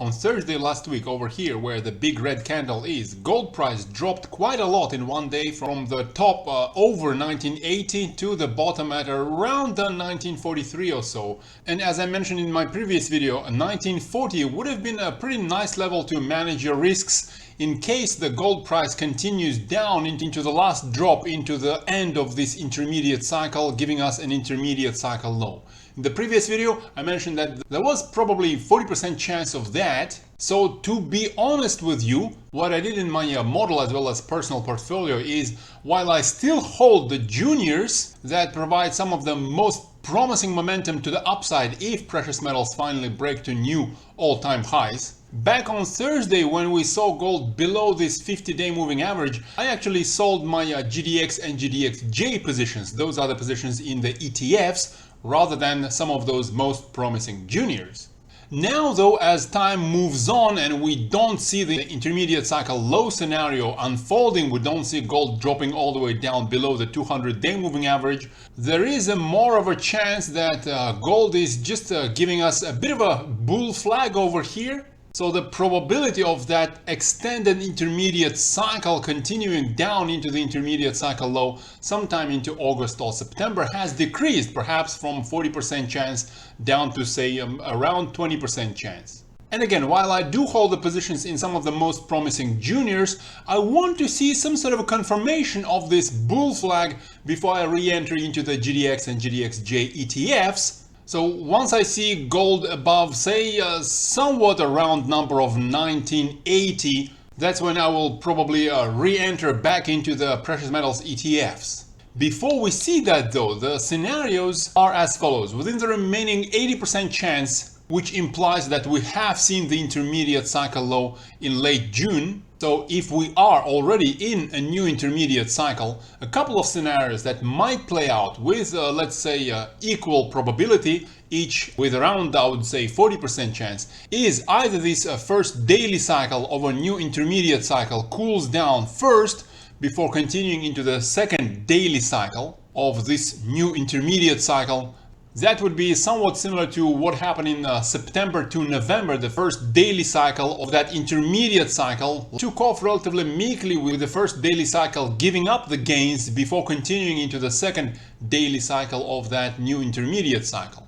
On Thursday last week over here where the big red candle is, gold price dropped quite a lot in one day from the top over 1980 to the bottom at around the 1943 or so. And as I mentioned in my previous video, 1940 would have been a pretty nice level to manage your risks in case the gold price continues down into the last drop into the end of this intermediate cycle, giving us an intermediate cycle low. In the previous video, I mentioned that there was probably 40% chance of that. So to be honest with you, what I did in my model as well as personal portfolio is, while I still hold the juniors that provide some of the most promising momentum to the upside if precious metals finally break to new all-time highs, back on Thursday when we saw gold below this 50-day moving average, I actually sold my GDX and GDXJ positions. Those are the positions in the ETFs, rather than some of those most promising juniors. Now though, as time moves on and we don't see the intermediate cycle low scenario unfolding, we don't see gold dropping all the way down below the 200-day moving average, there is more of a chance that gold is just giving us a bit of a bull flag over here. So the probability of that extended intermediate cycle continuing down into the intermediate cycle low sometime into August or September has decreased, perhaps from 40% chance down to say around 20% chance. And again, while I do hold the positions in some of the most promising juniors, I want to see some sort of a confirmation of this bull flag before I re-enter into the GDX and GDXJ ETFs. So once I see gold above, say, somewhat around number of 1980, that's when I will probably re-enter back into the precious metals ETFs. Before we see that though, the scenarios are as follows. Within the remaining 80% chance, which implies that we have seen the intermediate cycle low in late June. So if we are already in a new intermediate cycle, a couple of scenarios that might play out with, let's say, equal probability, each with around, I would say, 40% chance, is either this first daily cycle of a new intermediate cycle cools down first before continuing into the second daily cycle of this new intermediate cycle. That would be somewhat similar to what happened in September to November. The first daily cycle of that intermediate cycle took off relatively meekly, with the first daily cycle giving up the gains before continuing into the second daily cycle of that new intermediate cycle.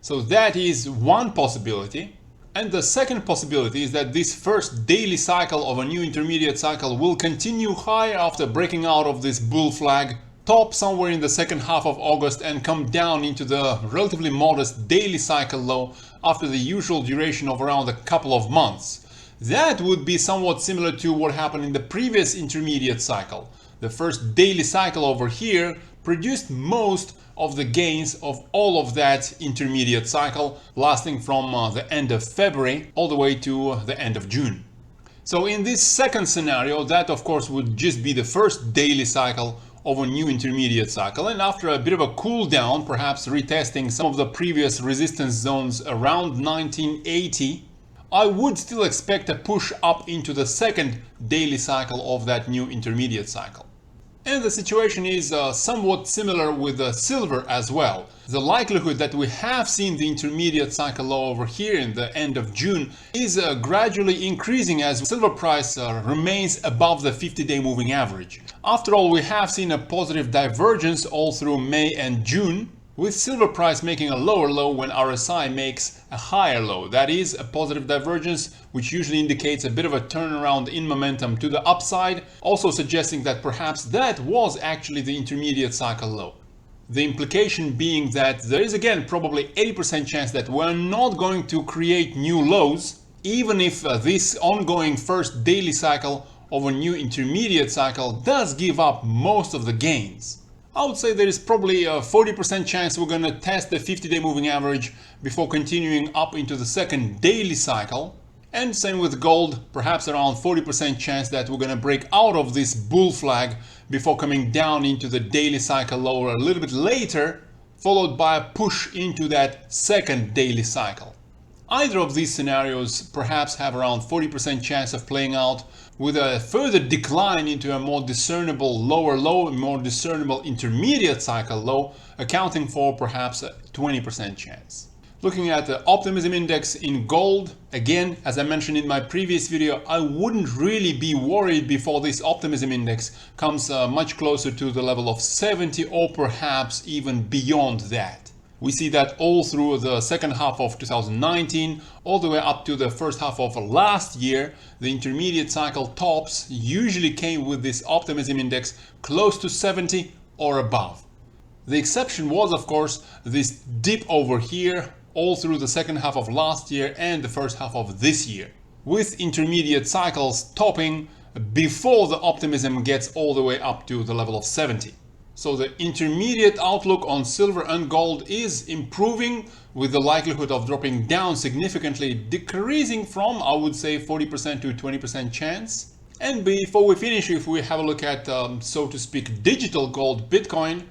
So that is one possibility. And the second possibility is that this first daily cycle of a new intermediate cycle will continue higher after breaking out of this bull flag, top somewhere in the second half of August, and come down into the relatively modest daily cycle low after the usual duration of around a couple of months. That would be somewhat similar to what happened in the previous intermediate cycle. The first daily cycle over here produced most of the gains of all of that intermediate cycle, lasting from the end of February all the way to the end of June. So in this second scenario, that of course would just be the first daily cycle of a new intermediate cycle, and after a bit of a cool down, perhaps retesting some of the previous resistance zones around 1980, I would still expect a push up into the second daily cycle of that new intermediate cycle. And the situation is somewhat similar with silver as well. The likelihood that we have seen the intermediate cycle low over here in the end of June is gradually increasing as silver price remains above the 50-day moving average. After all, we have seen a positive divergence all through May and June, with silver price making a lower low when RSI makes a higher low. That is a positive divergence, which usually indicates a bit of a turnaround in momentum to the upside, also suggesting that perhaps that was actually the intermediate cycle low. The implication being that there is again probably 80% chance that we're not going to create new lows, even if this ongoing first daily cycle of a new intermediate cycle does give up most of the gains. I would say there is probably a 40% chance we're going to test the 50-day moving average before continuing up into the second daily cycle. And same with gold, perhaps around 40% chance that we're going to break out of this bull flag before coming down into the daily cycle lower a little bit later, followed by a push into that second daily cycle. Either of these scenarios perhaps have around 40% chance of playing out, with a further decline into a more discernible lower low and more discernible intermediate cycle low, accounting for perhaps a 20% chance. Looking at the optimism index in gold, again, as I mentioned in my previous video, I wouldn't really be worried before this optimism index comes much closer to the level of 70 or perhaps even beyond that. We see that all through the second half of 2019, all the way up to the first half of last year, the intermediate cycle tops usually came with this optimism index close to 70 or above. The exception was, of course, this dip over here all through the second half of last year and the first half of this year, with intermediate cycles topping before the optimism gets all the way up to the level of 70. So the intermediate outlook on silver and gold is improving, with the likelihood of dropping down significantly decreasing from, I would say, 40% to 20% chance. And before we finish, if we have a look at, so to speak, digital gold Bitcoin,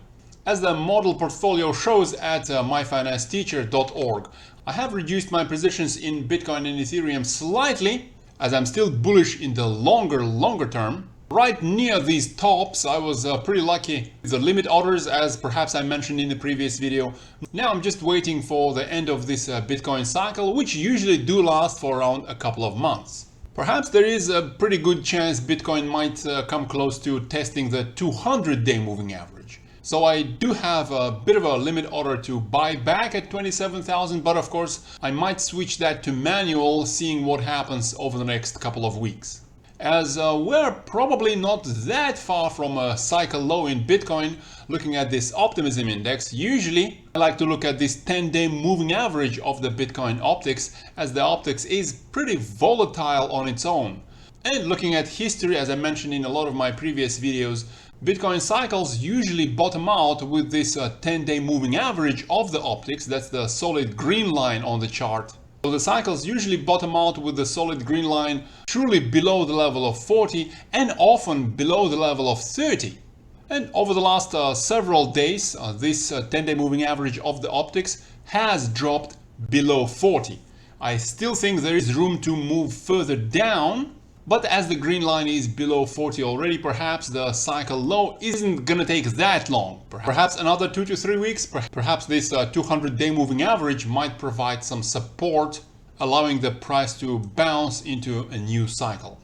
as the model portfolio shows at myfinanceteacher.org, I have reduced my positions in Bitcoin and Ethereum slightly, as I'm still bullish in the longer term. Right near these tops, I was pretty lucky with the limit orders, as perhaps I mentioned in the previous video. Now I'm just waiting for the end of this Bitcoin cycle, which usually do last for around a couple of months. Perhaps there is a pretty good chance Bitcoin might come close to testing the 200-day moving average. So I do have a bit of a limit order to buy back at 27,000, but of course I might switch that to manual, seeing what happens over the next couple of weeks. As we're probably not that far from a cycle low in Bitcoin, looking at this optimism index, usually I like to look at this 10-day moving average of the Bitcoin optics, as the optics is pretty volatile on its own. And looking at history, as I mentioned in a lot of my previous videos, Bitcoin cycles usually bottom out with this 10-day moving average of the optics. That's the solid green line on the chart. So the cycles usually bottom out with the solid green line truly below the level of 40 and often below the level of 30. And over the last several days, this 10-day moving average of the optics has dropped below 40. I still think there is room to move further down, but as the green line is below 40 already, perhaps the cycle low isn't gonna take that long. Perhaps another 2 to 3 weeks. Perhaps this 200-day moving average might provide some support, allowing the price to bounce into a new cycle.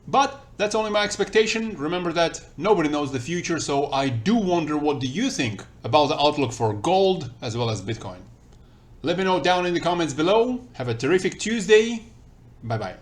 But that's only my expectation. Remember that nobody knows the future, so I do wonder, what do you think about the outlook for gold as well as Bitcoin? Let me know down in the comments below. Have a terrific Tuesday. Bye bye.